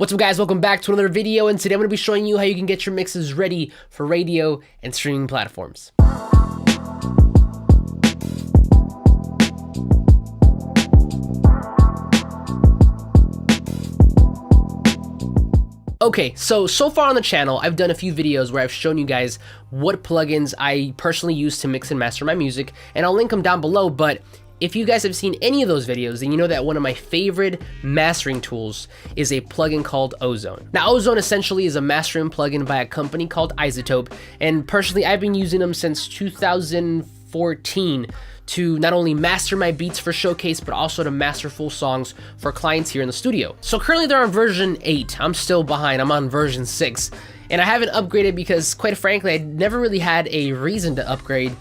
What's up guys, welcome back to another video, and today I'm going to be showing you how you can get your mixes ready for radio and streaming platforms. Okay, so far on the channel, I've done a few videos where I've shown you guys what plugins I personally use to mix and master my music, and I'll link them down below, but if you guys have seen any of those videos, then you know that one of my favorite mastering tools is a plugin called Ozone. Now, Ozone essentially is a mastering plugin by a company called Izotope, and personally, I've been using them since 2014 to not only master my beats for Showcase, but also to master full songs for clients here in the studio. So currently they're on version 8. I'm still behind, I'm on version 6. And I haven't upgraded because, quite frankly, I never really had a reason to upgrade,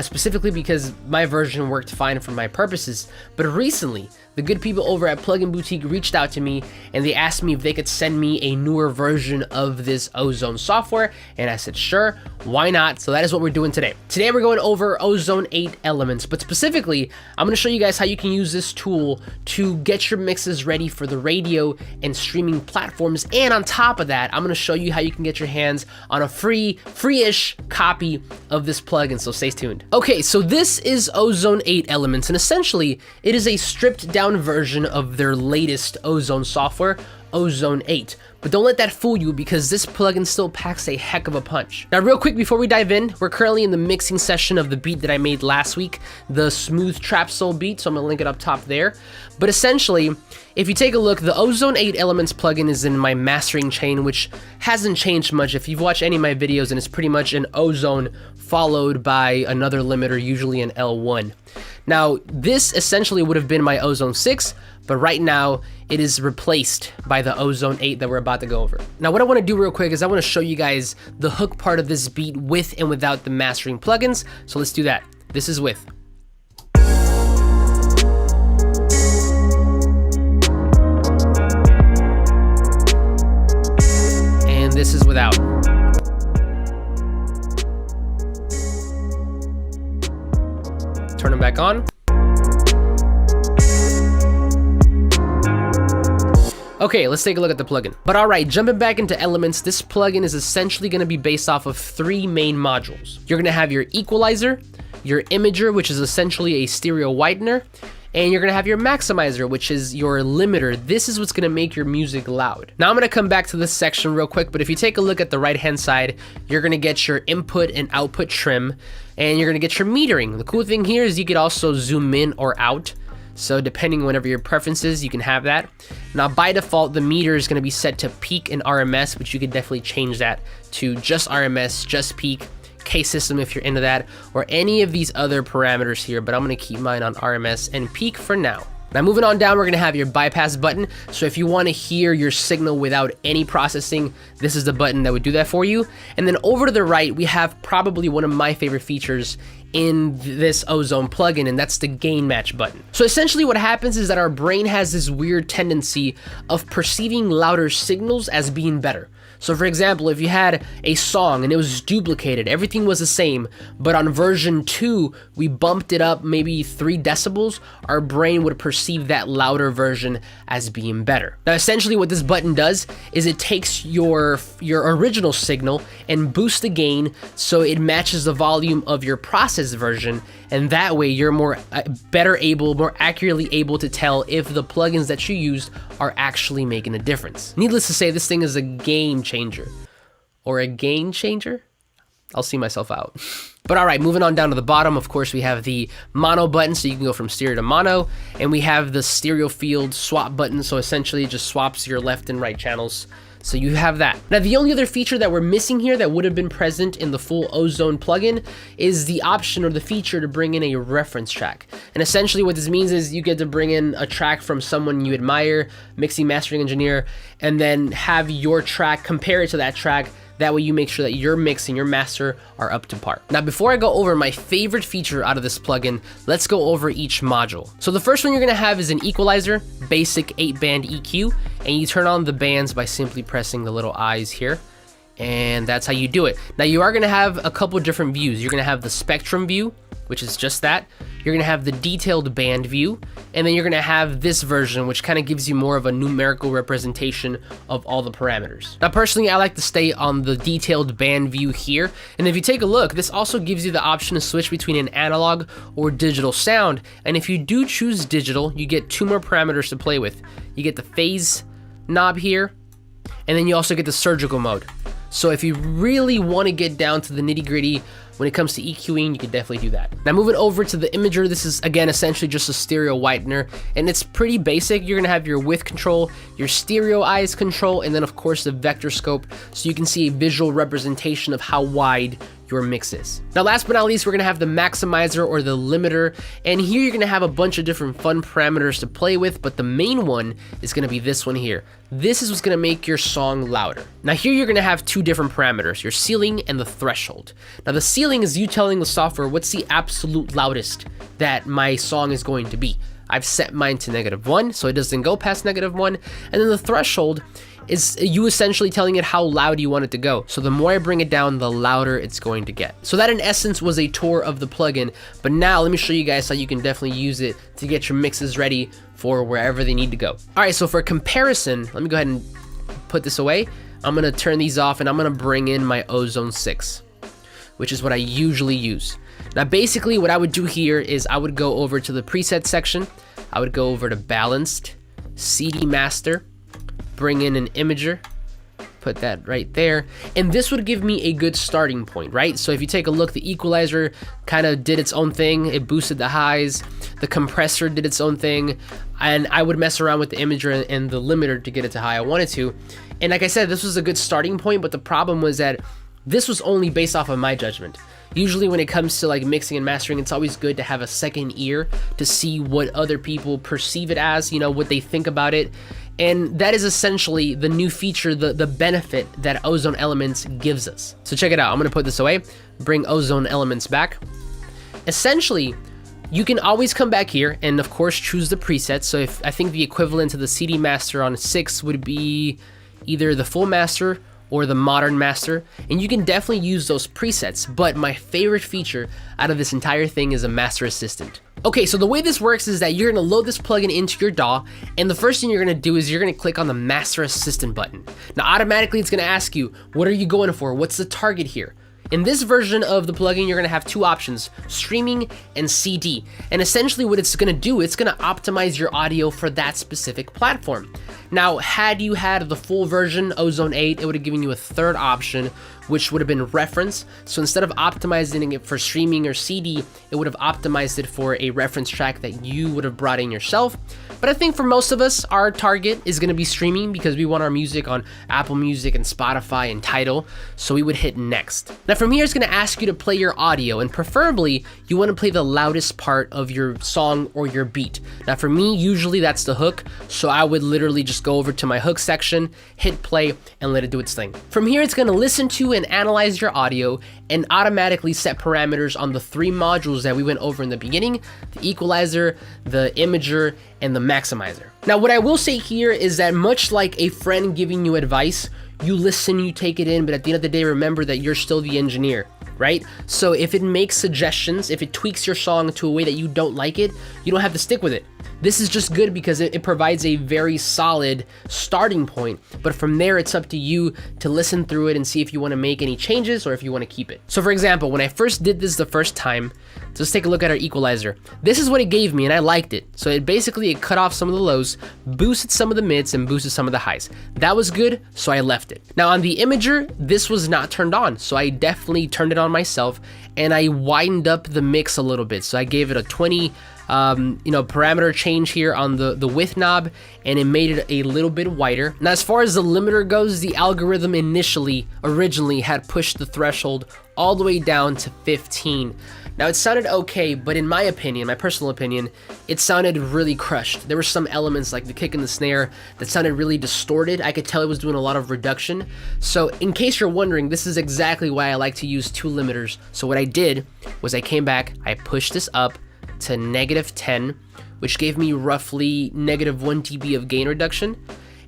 specifically because my version worked fine for my purposes. But recently, the good people over at Plugin Boutique reached out to me and they asked me if they could send me a newer version of this Ozone software, and I said sure, why not? So that is what we're doing today. Today we're going over Ozone 8 elements, but specifically I'm going to show you guys how you can use this tool to get your mixes ready for the radio and streaming platforms, and on top of that I'm going to show you how you can get your hands on a free-ish copy of this plugin, so stay tuned. Okay, so this is Ozone 8 elements, and essentially it is a stripped down version of their latest Ozone software, Ozone 8. But don't let that fool you, because this plugin still packs a heck of a punch. Now real quick before we dive in, we're currently in the mixing session of the beat that I made last week, the smooth trap soul beat, so I'm gonna link it up top there. But essentially, if you take a look, the Ozone 8 Elements plugin is in my mastering chain, which hasn't changed much. If you've watched any of my videos, and it's pretty much an Ozone followed by another limiter, usually an L1. Now, this essentially would have been my Ozone 6, but right now it is replaced by the Ozone 8 that we're about to go over. Now, what I want to do real quick is I want to show you guys the hook part of this beat with and without the mastering plugins. So let's do that. This is with. And this is without. Turn them back on. Okay, let's take a look at the plugin. But alright, jumping back into elements, this plugin is essentially going to be based off of 3 main modules. You're going to have your equalizer, your imager, which is essentially a stereo widener, and you're going to have your maximizer, which is your limiter. This is what's going to make your music loud. Now I'm going to come back to this section real quick, but if you take a look at the right hand side, you're going to get your input and output trim, and you're going to get your metering. The cool thing here is you could also zoom in or out. So depending on whatever your preference is, you can have that. Now by default, the meter is going to be set to peak and RMS, but you could definitely change that to just RMS, just peak, K-system if you're into that, or any of these other parameters here, but I'm going to keep mine on RMS and peak for now. Now moving on down, we're going to have your bypass button. So if you want to hear your signal without any processing, this is the button that would do that for you. And then over to the right, we have probably one of my favorite features in this Ozone plugin, and that's the gain match button. So essentially what happens is that our brain has this weird tendency of perceiving louder signals as being better. So for example, if you had a song and it was duplicated, everything was the same, but on version 2, we bumped it up maybe 3 decibels, our brain would perceive that louder version as being better. Now essentially what this button does is it takes your original signal and boosts the gain so it matches the volume of your processed version, and that way you're more accurately able to tell if the plugins that you used are actually making a difference. Needless to say, this thing is a game changer. Or a gain changer? I'll see myself out. But alright, moving on down to the bottom, of course we have the mono button, so you can go from stereo to mono, and we have the stereo field swap button, so essentially it just swaps your left and right channels. So you have that. Now the only other feature that we're missing here that would have been present in the full Ozone plugin is the option or the feature to bring in a reference track. And essentially what this means is you get to bring in a track from someone you admire, mixing, mastering engineer, and then have your track, compare it to that track. That way you make sure that your mix and your master are up to par. Now before I go over my favorite feature out of this plugin, let's go over each module. So the first one you're gonna have is an equalizer, basic 8-band EQ, and you turn on the bands by simply pressing the little eyes here. And that's how you do it. Now you are gonna have a couple different views. You're gonna have the spectrum view, which is just that. You're gonna have the detailed band view, and then you're gonna have this version, which kind of gives you more of a numerical representation of all the parameters. Now, personally, I like to stay on the detailed band view here, and if you take a look, this also gives you the option to switch between an analog or digital sound, and if you do choose digital, you get 2 more parameters to play with. You get the phase knob here, and then you also get the surgical mode. So if you really want to get down to the nitty-gritty when it comes to EQing, you can definitely do that. Now, moving over to the imager, this is again essentially just a stereo whitener, and it's pretty basic. You're gonna have your width control, your stereo eyes control, and then of course the vector scope, so you can see a visual representation of how wide your mix is. Now, last but not least, we're gonna have the maximizer or the limiter, and here you're gonna have a bunch of different fun parameters to play with, but the main one is gonna be this one here. This is what's gonna make your song louder. Now, here you're gonna have 2 different parameters, your ceiling and the threshold. Now, the ceiling is you telling the software what's the absolute loudest that my song is going to be. I've set mine to -1, so it doesn't go past -1, and then the threshold is you essentially telling it how loud you want it to go. So the more I bring it down, the louder it's going to get. So that in essence was a tour of the plugin, but now let me show you guys how you can definitely use it to get your mixes ready for wherever they need to go. All right, so for comparison, let me go ahead and put this away. I'm gonna turn these off and I'm gonna bring in my Ozone 6, which is what I usually use. Now, basically what I would do here is I would go over to the preset section. I would go over to balanced, CD master, bring in an imager, put that right there, and this would give me a good starting point, right? So if you take a look, the equalizer kind of did its own thing. It boosted the highs, the compressor did its own thing, and I would mess around with the imager and the limiter to get it to how I wanted to. And like I said, this was a good starting point, but the problem was that this was only based off of my judgment. Usually when it comes to like mixing and mastering, it's always good to have a second ear to see what other people perceive it as, you know, what they think about it. And that is essentially the new feature, the benefit that Ozone Elements gives us. So check it out. I'm gonna put this away, bring Ozone Elements back. Essentially, you can always come back here and of course choose the preset. So if I think the equivalent to the CD master on 6 would be either the full master or the modern master, and you can definitely use those presets, but my favorite feature out of this entire thing is a master assistant. Okay, so the way this works is that you're gonna load this plugin into your DAW, and the first thing you're gonna do is you're gonna click on the master assistant button. Now, automatically it's gonna ask you, what are you going for? What's the target here? In this version of the plugin, you're gonna have 2 options, streaming and CD. And essentially what it's gonna do, it's gonna optimize your audio for that specific platform. Now, had you had the full version, Ozone 8, it would have given you a 3rd option, which would have been reference. So instead of optimizing it for streaming or CD, it would have optimized it for a reference track that you would have brought in yourself. But I think for most of us, our target is gonna be streaming because we want our music on Apple Music and Spotify and Tidal, so we would hit next. Now from here, it's gonna ask you to play your audio, and preferably, you wanna play the loudest part of your song or your beat. Now for me, usually that's the hook, so I would literally just go over to my hook section, hit play, and let it do its thing. From here, it's gonna listen to and analyze your audio and automatically set parameters on the 3 modules that we went over in the beginning, the equalizer, the imager, and the maximizer. Now, what I will say here is that much like a friend giving you advice, you listen, you take it in, but at the end of the day, remember that you're still the engineer, right? So if it makes suggestions, if it tweaks your song to a way that you don't like it, you don't have to stick with it. This is just good because it provides a very solid starting point, but from there it's up to you to listen through it and see if you want to make any changes or if you want to keep it. So for example, when I first did this the first time, let's take a look at our equalizer. This is what it gave me and I liked it. So it basically cut off some of the lows, boosted some of the mids, and boosted some of the highs. That was good, so I left it. Now on the imager, this was not turned on, so I definitely turned it on myself and I widened up the mix a little bit. So I gave it a 20 parameter change here on the width knob, and it made it a little bit wider. Now, as far as the limiter goes, the algorithm originally had pushed the threshold all the way down to 15. Now, it sounded okay, but in my opinion, my personal opinion, it sounded really crushed. There were some elements like the kick and the snare that sounded really distorted. I could tell it was doing a lot of reduction. So in case you're wondering, this is exactly why I like to use 2 limiters. So what I did was I came back, I pushed this up to -10, which gave me roughly -1 dB of gain reduction.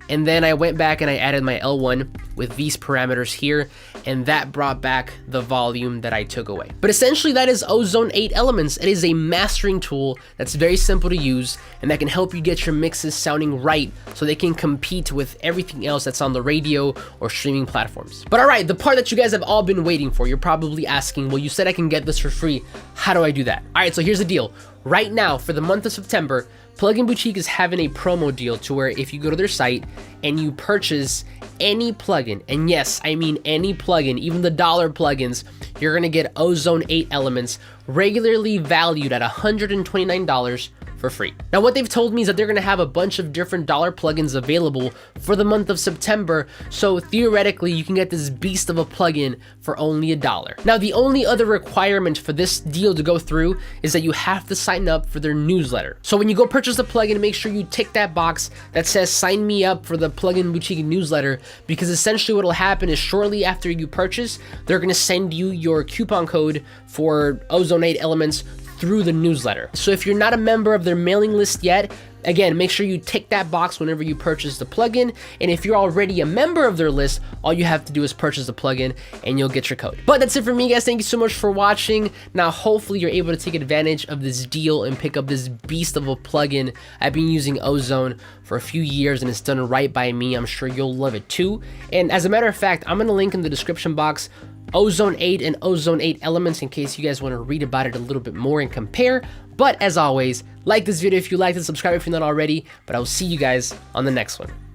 And then I went back and I added my L1 with these parameters here, and that brought back the volume that I took away. But essentially that is Ozone 8 Elements. It is a mastering tool that's very simple to use and that can help you get your mixes sounding right so they can compete with everything else that's on the radio or streaming platforms. But alright, the part that you guys have all been waiting for, you're probably asking, well, you said I can get this for free. How do I do that? Alright, so here's the deal. Right now, for the month of September, Plugin Boutique is having a promo deal to where if you go to their site and you purchase any plugin, and yes, I mean any plugin, even the dollar plugins, you're gonna get Ozone 8 Elements regularly valued at $129 for free. Now what they've told me is that they're gonna have a bunch of different dollar plugins available for the month of September, so theoretically you can get this beast of a plugin for only $1. Now the only other requirement for this deal to go through is that you have to sign up for their newsletter. So when you go purchase a plugin, make sure you tick that box that says sign me up for the Plugin Boutique newsletter, because essentially what will happen is shortly after you purchase, they're gonna send you your coupon code for Ozone 8 Elements through the newsletter. So if you're not a member of their mailing list yet, again, make sure you tick that box whenever you purchase the plugin. And if you're already a member of their list, all you have to do is purchase the plugin and you'll get your code. But that's it for me, guys. Thank you so much for watching. Now, hopefully you're able to take advantage of this deal and pick up this beast of a plugin. I've been using Ozone for a few years and it's done right by me. I'm sure you'll love it too. And as a matter of fact, I'm gonna link in the description box Ozone 8 and Ozone 8 Elements in case you guys want to read about it a little bit more and compare. But as always, like this video if you liked it, subscribe if you're not already, but I will see you guys on the next one.